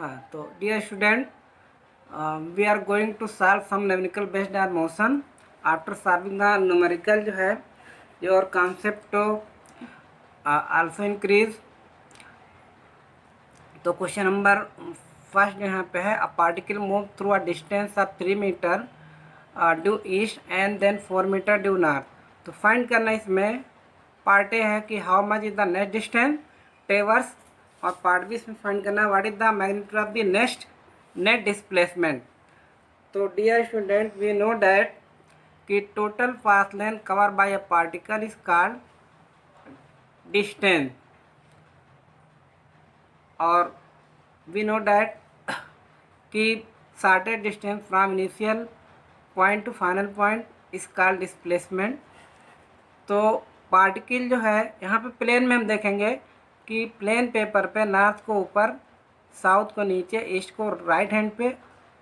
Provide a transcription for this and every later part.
हाँ, तो dear student, we are going to solve some numerical based on motion after solving the numerical जो है your concept also increase. तो question number first यहाँ पे है, a particle move through a distance of 3 metre due east and then 4 metre due north. तो find करना इसमें part A है कि how much is the next distance traverse, और पार्ट बी इसमें फाइंड करना what is the magnitude of the next net displacement. तो dear student, we know that कि total path length cover by a particle is called distance, और we know that कि shortest distance from initial point to final point is called displacement. तो particle जो है यहाँ पे plane में हम देखेंगे कि प्लेन पेपर पे नॉर्थ को ऊपर, साउथ को नीचे, ईस्ट को राइट हैंड पे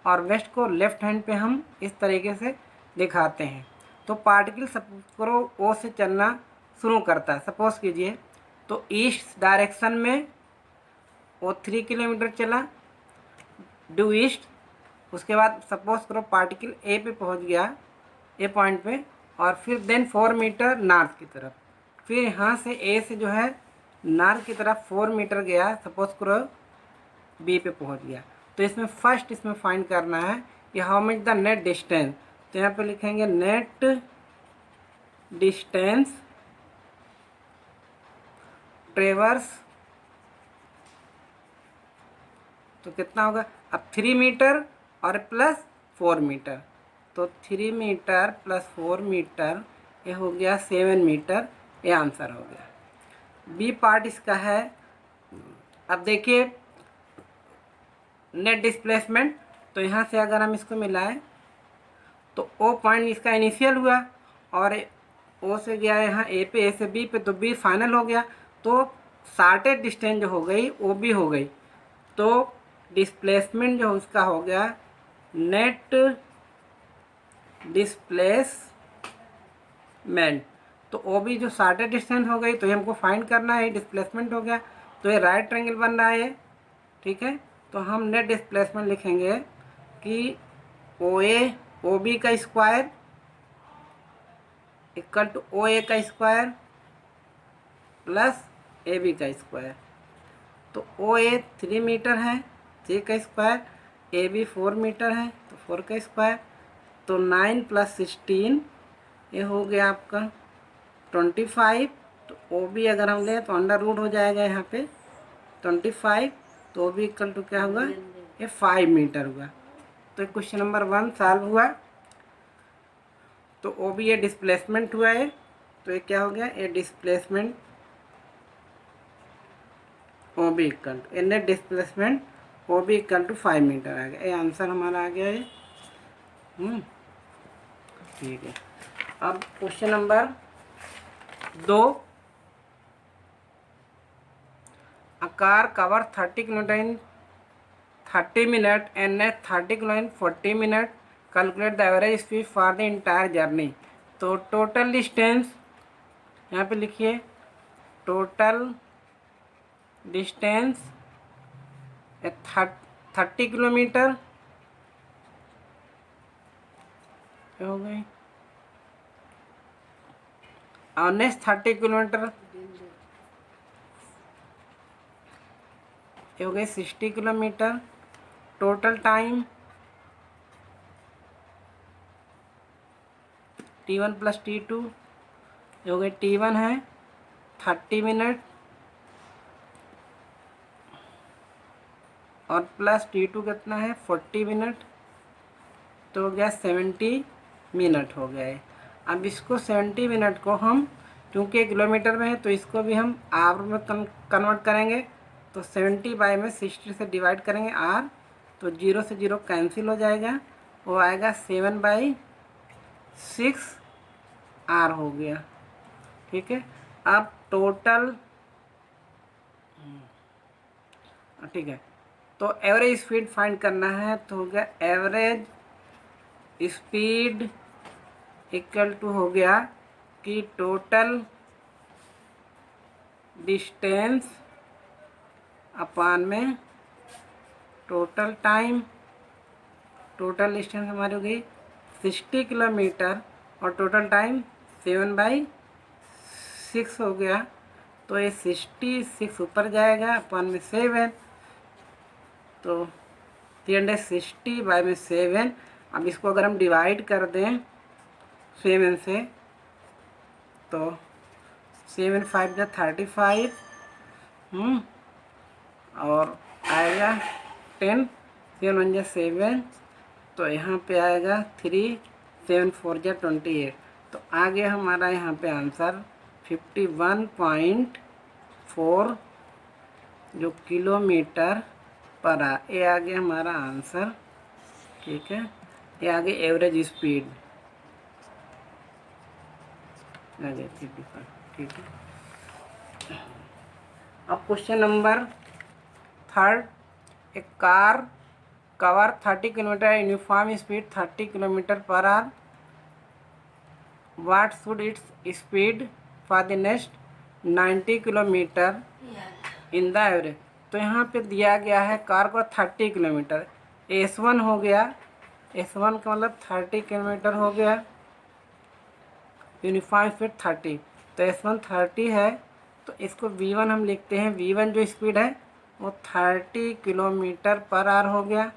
और वेस्ट को लेफ्ट हैंड पे हम इस तरीके से दिखाते हैं। तो पार्टिकल सपोज करो ओ से चलना शुरू करता है, सपोज कीजिए, तो ईस्ट डायरेक्शन में वो 3 किलोमीटर चला ड्यू ईस्ट। उसके बाद सपोज करो पार्टिकल ए पे पहुंच गया, ए पॉइंट पे, और फिर देन 4 मीटर नॉर्थ की तरफ, फिर यहाँ से ए से जो है नॉर्थ की तरफ 4 मीटर गया, सपोज करो बी पे पहुंच गया। तो इसमें फर्स्ट इसमें फाइंड करना है कि how much the net distance. तो यहाँ पे लिखेंगे नेट डिस्टेंस ट्रेवर्स, तो कितना होगा, अब 3 मीटर और प्लस 4 मीटर, तो 3 मीटर प्लस 4 मीटर, ये हो गया 7 मीटर, ये आंसर हो गया। बी पार्ट इसका है, अब देखिए नेट डिस्प्लेसमेंट। तो यहाँ से अगर हम इसको मिलाएं तो ओ पॉइंट इसका इनिशियल हुआ और ओ से गया यहाँ ए पे, ए से बी पे, तो बी फाइनल हो गया। तो शार्टेड डिस्टेंस जो हो गई वो भी हो गई, तो डिस्प्लेसमेंट जो उसका हो गया नेट डिस्प्लेसमेंट। तो ओ भी जो शार्टेड डिस्टेंस हो गई, तो ये हमको फाइंड करना है, डिस्प्लेसमेंट हो गया, तो ये राइट ट्रायंगल बन रहा है, ठीक है। तो हम नेट डिस्प्लेसमेंट लिखेंगे कि ओ ए ओ बी का स्क्वायर इक्वल टू ओ ए का स्क्वायर प्लस ए बी का स्क्वायर। तो ओ ए 3 मीटर है, 3 का स्क्वायर, ए बी 4 मीटर है तो 4 का स्क्वायर, तो 9 प्लस 16 ये हो गया आपका 25। तो ओ बी अगर हम लें तो अंडर रूट हो जाएगा यहाँ पे 25, तो ओ बी इक्वल टू क्या हुआ, ये 5 मीटर हुआ। तो क्वेश्चन नंबर 1 सॉल्व हुआ। तो ओ बी ये डिस्प्लेसमेंट हुआ है, तो ये क्या हो गया, ये displacement O B equal to net displacement O B equal to 5 metre आ गया। ये आंसर हमारा आ गया है। ठीक है। अब question number 2, a car cover 30 km in 30 minutes and next 30 km in 40 minutes, calculate the average speed for the entire journey। तो टोटल डिस्टेंस यहाँ पे लिखिए, टोटल डिस्टेंस 30 किलोमीटर हो गई, और नेक्स्ट 30 किलोमीटर ये हो गई 60 kilometre. Total time T1 plus T2 ये हो गई, T1 है 30 मिनट और प्लस T2 कितना है 40 मिनट, तो हो गया 70 मिनट हो गया है। अब इसको 70 मिनट को हम, क्योंकि किलोमीटर में है तो इसको भी हम आवर में कन्वर्ट करेंगे, तो 70 बाई में 60 से डिवाइड करेंगे आर, तो 0 से 0 कैंसिल हो जाएगा, वो आएगा 7/6 आर हो गया, ठीक है। अब टोटल, ठीक है, तो एवरेज स्पीड फाइंड करना है, तो हो गया एवरेज स्पीड इक्वल टू हो गया कि टोटल डिस्टेंस अपान में टोटल टाइम, टोटल डिस्टेंस हमारी हो गई 60 किलोमीटर और टोटल टाइम 7/6 हो गया। तो ये 66 ऊपर जाएगा, अपन में 7, तो 360/7। अब इसको अगर हम डिवाइड कर दें 7 से, तो 7 5 जा 35, और आएगा 10, 7 1 जा 7, तो यहाँ पे आएगा 3, 7 4 जा 28। तो आ गया हमारा यहाँ पे आंसर 51.4 जो किलोमीटर पर आवर। ये आ गया हमारा आंसर। ठीक है, ये आ गई एवरेज स्पीड आ गया 55। ठीक है, अब question number 3, A car cover 30 kilometre uniform speed 30 kilometre per hour, what should its speed for the next 90 kilometre in the average. तो यहाँ पे दिया गया है कार को 30 किलोमीटर, S1 हो गया, S1 का मतलब 30 किलोमीटर हो गया, यूनिफॉर्म स्पीड 30, तो S1 30 है, तो इसको V1 हम लिखते हैं। V1 जो स्पीड है वो 30 किलोमीटर पर आवर हो गया।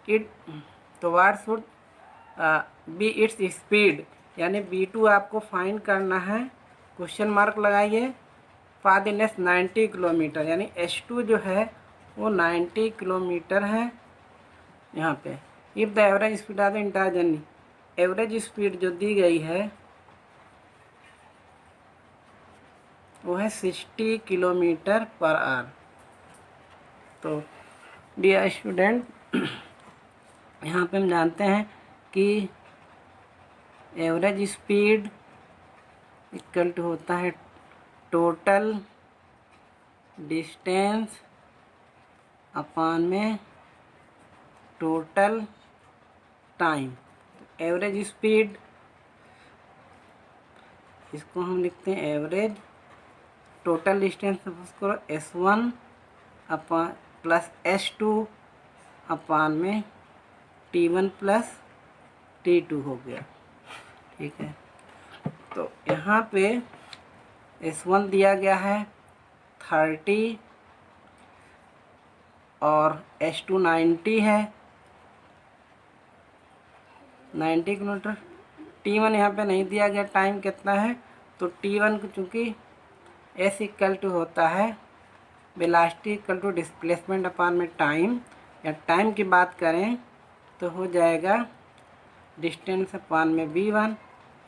इट तो what should be its speed, यानी V2 आपको फाइंड करना है, क्वेश्चन मार्क लगाइए, फॉर द नेक्स्ट 90 किलोमीटर, यानी S2 जो है वो 90 किलोमीटर है यहाँ पे। If the average speed of the entire journey, average speed जो दी गई है वो है 60 किलोमीटर पर आवर। तो डियर स्टूडेंट, यहाँ पे हम जानते हैं कि एवरेज स्पीड इक्वल टू होता है टोटल डिस्टेंस अपॉन में टोटल टाइम। एवरेज स्पीड, इसको हम लिखते हैं एवरेज, टोटल डिस्टेंस सपोज करो S1 upon plus S2 upon में T1 प्लस T2 हो गया। ठीक है, तो यहाँ पे S1 दिया गया है 30 और S2 90 है, 90 किलोमीटर। T1 यहाँ पे नहीं दिया गया, टाइम कितना है, तो T1 को चूँकि S इक्वल टू होता है velocity equal to displacement upon में टाइम, या टाइम की बात करें तो हो जाएगा डिस्टेंस अपॉन में V1,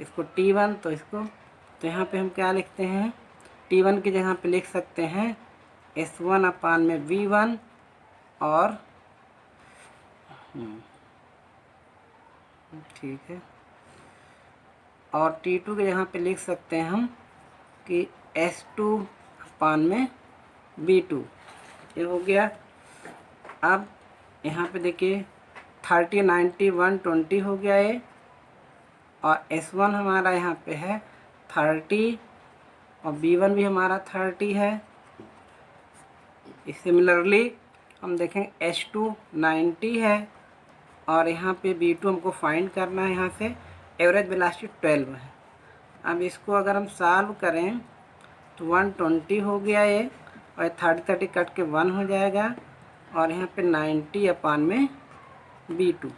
इसको T1, तो इसको, तो यहाँ पे हम क्या लिखते हैं, T1 की जगह पे लिख सकते हैं S1 अपॉन में V1, और ठीक है, और T2 की जगह पे लिख सकते हैं हम कि S2 अपॉन में V2। ये हो गया। अब यहाँ पे देखिए 30 90 120 हो गया ये, और S1 हमारा यहाँ पे है 30 और V1 भी हमारा 30 है। सिमिलरली हम देखें S2 90 है और यहाँ पे V2 हमको फाइंड करना है, यहाँ से एवरेज वेलोसिटी 12 है। अब इसको अगर हम सॉल्व करें तो 120 हो गया ये, और 30 30 कट के 1 हो जाएगा, और यहाँ पे 90 अपॉन में V2,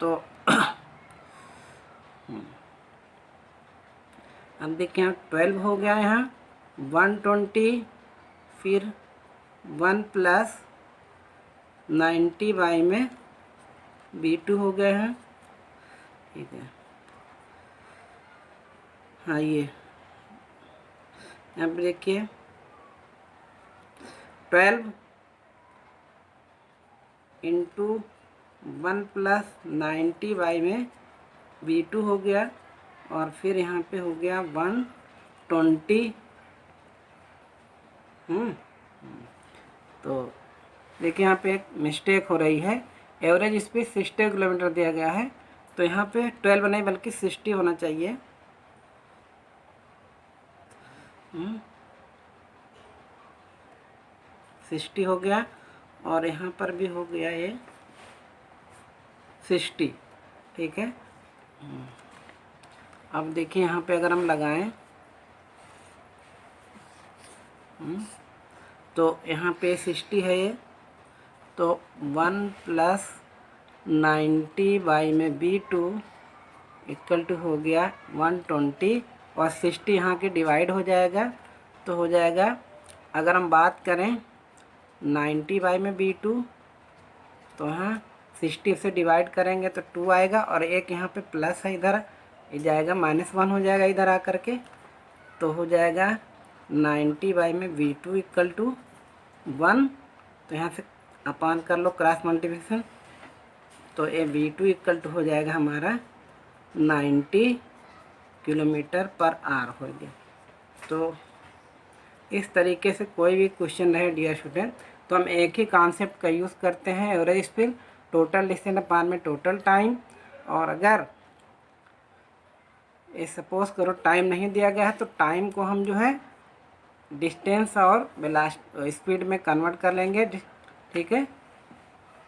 तो अब देखिए यहाँ 12 हो गया, यहाँ 120, फिर 1 प्लस 90 बाई में V2 हो गए हैं। ठीक है, हाँ ये यहाँ पे देखिए 12 इंटू 1 प्लस 90 बाई में V2 हो गया, और फिर यहाँ पे हो गया 120। तो देखिए यहाँ पे एक मिस्टेक हो रही है, एवरेज स्पीड 60 किलोमीटर दिया गया है, तो यहाँ पे 12 नहीं बल्कि 60 होना चाहिए। 60 हो गया, और यहाँ पर भी हो गया ये 60, ठीक है। अब देखिए यहाँ पे अगर हम लगाएं तो यहाँ पे 60 है ये, तो 1 + 90 बाई में B2 इक्वल टू हो गया 120, और 60 यहाँ के डिवाइड हो जाएगा तो हो जाएगा, अगर हम बात करें 90 बाई में B2 तो यहाँ 60 से डिवाइड करेंगे तो 2 आएगा, और एक यहाँ पे प्लस है इधर, ये जाएगा -1 हो जाएगा इधर आकर के, तो हो जाएगा 90 बाई में V2 इक्वल टू 1, तो यहाँ से अपान कर लो क्रॉस मल्टीप्लिकेशन, तो ये V2 इक्वल टू हो जाएगा हमारा 90 km/h हो गया। तो इस तरीके से कोई भी क्वेश्चन रहे डियर स्टूडेंट, तो हम एक ही कॉन्सेप्ट का यूज़ करते हैं, average speed, total distance upon में टोटल टाइम। और अगर ये सपोज करो टाइम नहीं दिया गया है तो टाइम को हम जो है डिस्टेंस और स्पीड में कन्वर्ट कर लेंगे, ठीक है।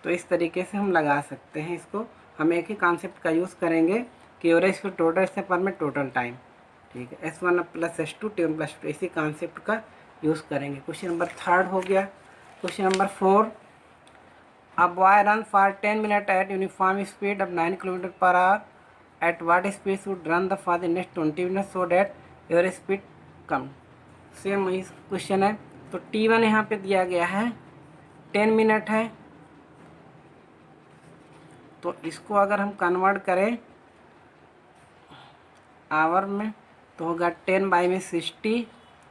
तो इस तरीके से हम लगा सकते हैं इसको, हम एक ही कॉन्सेप्ट का यूज़ करेंगे कि average speed total distance upon में टोटल टाइम, ठीक है। S1 + S2 T1 + T2 इसी कॉन्सेप्ट का यूज़ करेंगे। क्वेश्चन नंबर 3 हो गया। Question number 4, a boy run for 10 minute eight uniform speed of 9 km/h, at what speed should run the for the next 20 minute so that average speed come. Same वही question है। तो T1 यहाँ पे दिया गया है 10 मिनट है, तो इसको अगर हम कन्वर्ट करें आवर में तो होगा 10 बाई में 60,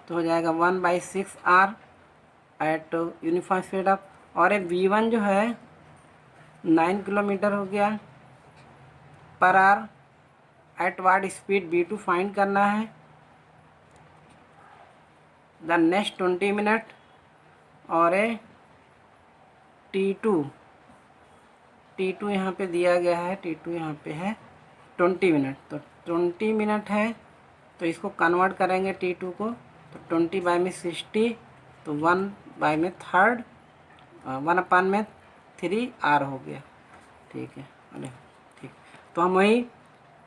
तो हो जाएगा 1/6 R at uniform speed of, और ये V1 जो है 9 किलोमीटर हो गया पर R, at what speed B2 find करना है द नेक्स्ट 20 मिनट, और ये T2 यहाँ पे दिया गया है, T2 यहाँ पे है 20 मिनट, तो 20 मिनट है, तो इसको कन्वर्ट करेंगे T2 को, तो 20 बाई में 60, तो 1 बाई में 3, 1/3 R हो गया, ठीक है। अरे ठीक, तो हम वही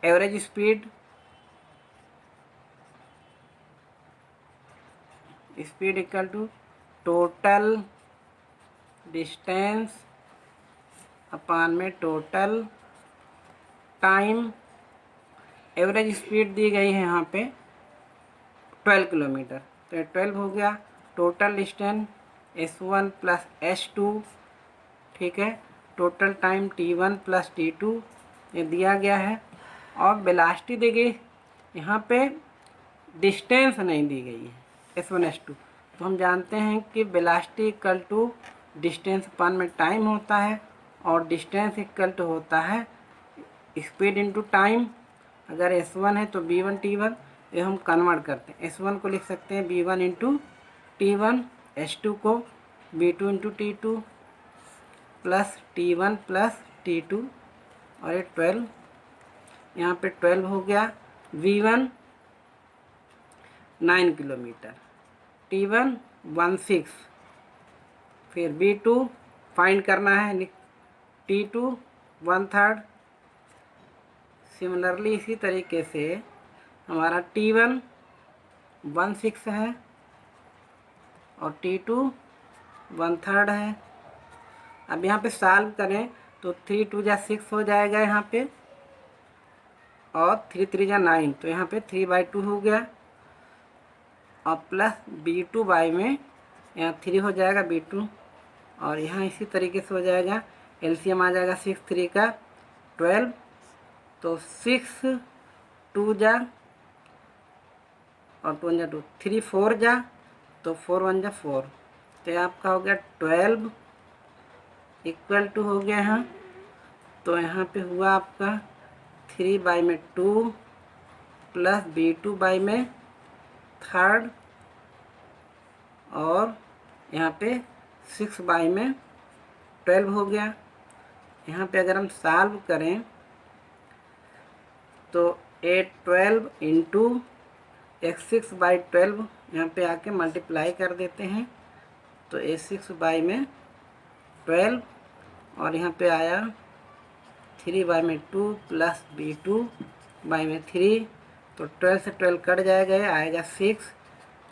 average speed equal to total distance upon में टोटल टाइम। एवरेज स्पीड दी गई है यहाँ पे 12 किलोमीटर, तो 12 हो गया। टोटल डिस्टेंस S1 + S2, ठीक है। टोटल टाइम T1 + T2 ये दिया गया है, और वेलोसिटी दी गई, यहाँ पे डिस्टेंस नहीं दी गई है S1 S2। तो हम जानते हैं कि velocity equal to distance upon में टाइम होता है, और डिस्टेंस इक्वल टू होता है स्पीड इनटू टाइम। अगर S1 है तो B1 T1, ये हम कन्वर्ट करते हैं, S1 को लिख सकते हैं B1 × T1, S2 को B2 × T2 plus T1 + T2, और ये 12, यहाँ पे 12 हो गया। V1 9 किलोमीटर, T1 16, फिर B2 फाइंड करना है, T2 1/3। सिमिलरली इसी तरीके से हमारा T1 16 है और T2 1/3 है। अब यहाँ पे सॉल्व करें तो 3 × 2 = 6 हो जाएगा यहाँ पे, और 3 × 3 = 9, तो यहाँ पे 3/2 हो गया, और प्लस B2 बाई में यहाँ 3 हो जाएगा B2, और यहाँ इसी तरीके से हो जाएगा। एलसीएम आ जाएगा 6 × 3 = 12, तो 6 × 2 = और 2 × 2 3 4 = तो 4 × 1 = 4, तो आपका हो गया 12 इक्वल टू हो गया यहाँ। तो यहाँ पे हुआ आपका 3/2 प्लस B2 बाई में 3rd, और यहाँ पे 6 बाई में 12 हो गया। यहाँ पे अगर हम सॉल्व करें तो 812 × x6/12 यहाँ पे आके मल्टीप्लाई कर देते हैं, तो A6 बाई में 12 और यहाँ पे आया 3/2 प्लस B2/3, तो 12 से 12 कट जाएगा, आएगा 6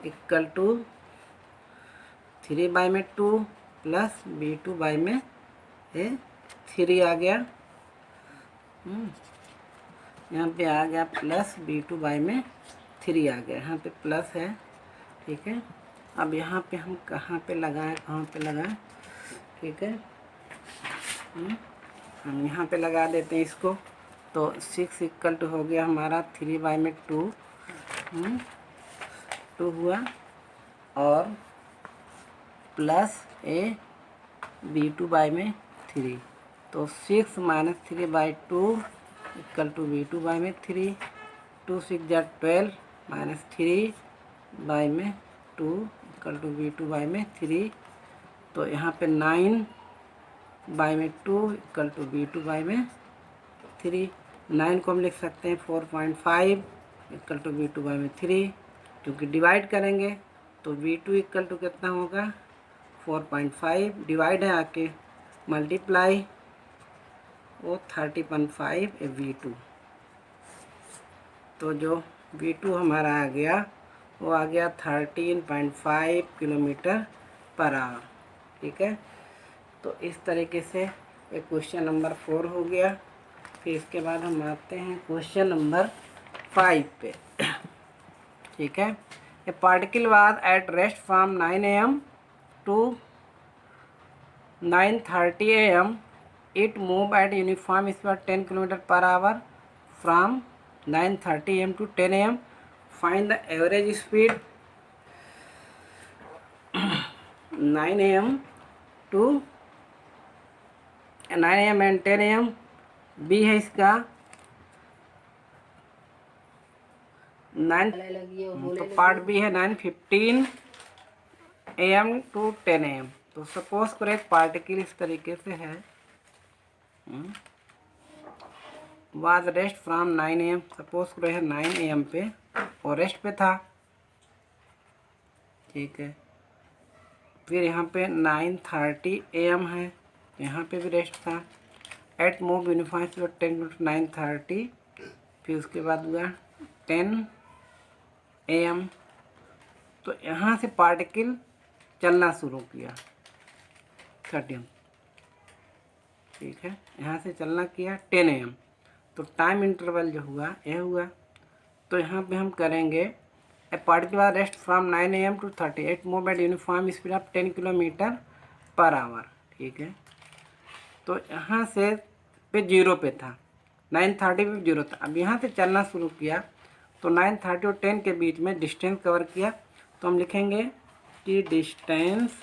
इक्वल टू 3/2 प्लस B2/3 आ गया। यहाँ पे आ गया प्लस B2/3 आ गया, यहाँ पे प्लस है, ठीक है। अब यहाँ पे हम कहाँ पे लगाएं, ठीक है। हम यहाँ पे लगा देते हैं इसको, तो 6 इक्वल टू हो गया हमारा 3/2 2 हुआ और प्लस B2/3, तो 6 माइनस 3/2 इक्वल टू B2/3, 2 6 जा 12 माइनस 3/2 इक्वल टू B2/3, तो यहाँ पे 9/2 इक्वल टू B2/3, 9 को हम लिख सकते हैं 4.5 इक्वल टू B2/3, क्योंकि डिवाइड करेंगे तो V2 इक्वल टू कितना होगा 4.5, डिवाइड है आके मल्टीप्लाई वो 30.5 V2, तो जो V2 हमारा आ गया वो आ गया 13.5 किलोमीटर पर आवर, ठीक है। तो इस तरीके से एक क्वेश्चन नंबर 4 हो गया। फिर इसके बाद हम आते हैं क्वेश्चन नंबर 5 पे, ठीक है। ए particle was at rest from 9 AM to 9:30 AM. It moved at uniform speed 10 km per hour from 9:30 AM to 10 AM. Find the average speed 9 AM to 9 AM and 10 AM. B है इसका 9, तो part B है 9:15 AM to 10 AM। तो suppose करो एक particle इस तरीके से है, was rest from 9 AM, suppose करो है 9 AM पे और रेस्ट पे था, ठीक है। फिर यहाँ पे 9:30 AM है, यहाँ पे भी रेस्ट था। At move uniform speed 10 to 9:30, फिर उसके बाद हुआ 10 AM, तो यहाँ से पार्टिकल चलना शुरू किया 30, ठीक है। यहाँ से चलना किया 10 AM, तो टाइम इंटरवल जो हुआ यह हुआ, तो यहाँ पे हम करेंगे ए particle rest from 9 AM to 38 move at uniform speed of 10 kilometre per hour, ठीक है। तो यहाँ से पे 0 पे था, 9:30 पे 0 था। अब यहाँ से चलना शुरू किया तो 9:30 और 10 के बीच में डिस्टेंस कवर किया, तो हम लिखेंगे कि distance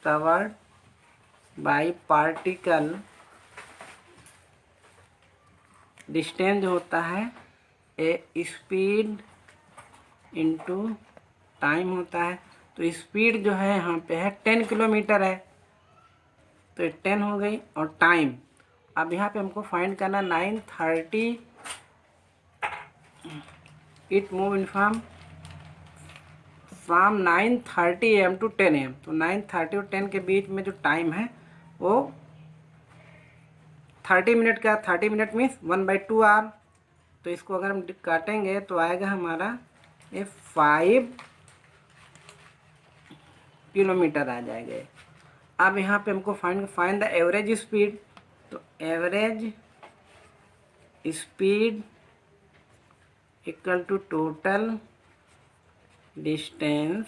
covered by particle, distance जो होता है ए स्पीड इनटू टाइम होता है। तो स्पीड जो है यहाँ पे है 10 किलोमीटर है, तो ये 10 हो गई, और टाइम अब यहाँ पे हमको फाइंड करना 9:30, it move in from 9:30 AM to 10 AM, तो 9:30 और 10 के बीच में जो टाइम है वो 30 मिनट का, 30 मिनट मीन्स 1/2 आवर, तो इसको अगर हम काटेंगे तो आएगा हमारा ये 5 किलोमीटर आ जाएगा। अब यहाँ पे हमको फाइंड द एवरेज स्पीड, तो average speed equal to total distance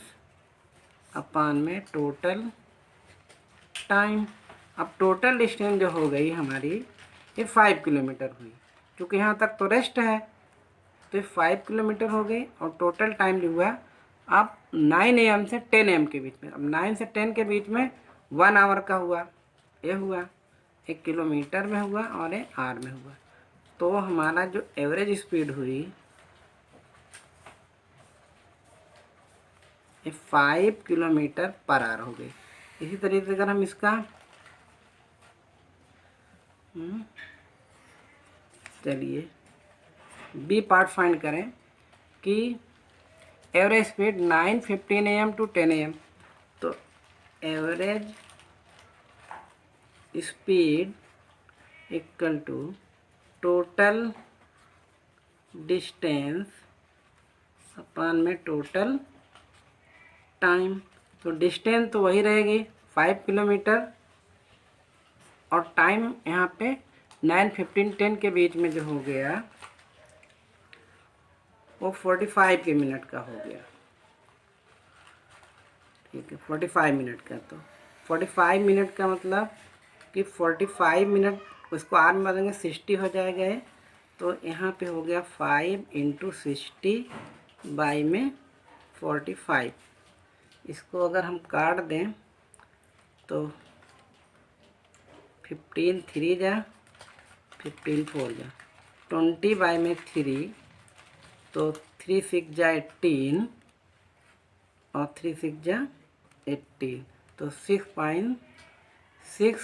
upon में टोटल टाइम। अब टोटल डिस्टेंस जो हो गई हमारी ये 5 किलोमीटर हुई, क्योंकि यहाँ तक तो रेस्ट है, तो ये 5 किलोमीटर हो गई, और टोटल टाइम जो हुआ अब 9 AM से 10 AM के बीच में, अब 9 से 10 के बीच में 1 आवर का हुआ, ये हुआ 1 किलोमीटर में हुआ और 1 आवर में हुआ, तो हमारा जो एवरेज स्पीड हुई ये 5 किलोमीटर पर आवर हो गई। इसी तरीके से अगर हम इसका चलिए बी पार्ट फाइंड करें कि average speed 9:15 AM to 10 AM, average speed equal to total distance upon में टोटल टाइम। तो डिस्टेंस तो वही रहेगी 5 किलोमीटर, और टाइम यहाँ पे 9, 15, 10 के बीच में जो हो गया वो 45 के मिनट का हो गया। ठीक है, 45 मिनट का। तो 45 मिनट का मतलब कि 45 मिनट, उसको आर में बदलेंगे 60 हो जाएगा ये। तो यहाँ पे हो गया 5 × 60 बाई में 45। इसको अगर हम काट दें तो 15 3 जा, 15 4 जा, 20 बाई में 3, तो 3 6 जा 18 और 3 6 जा 18, तो 6.6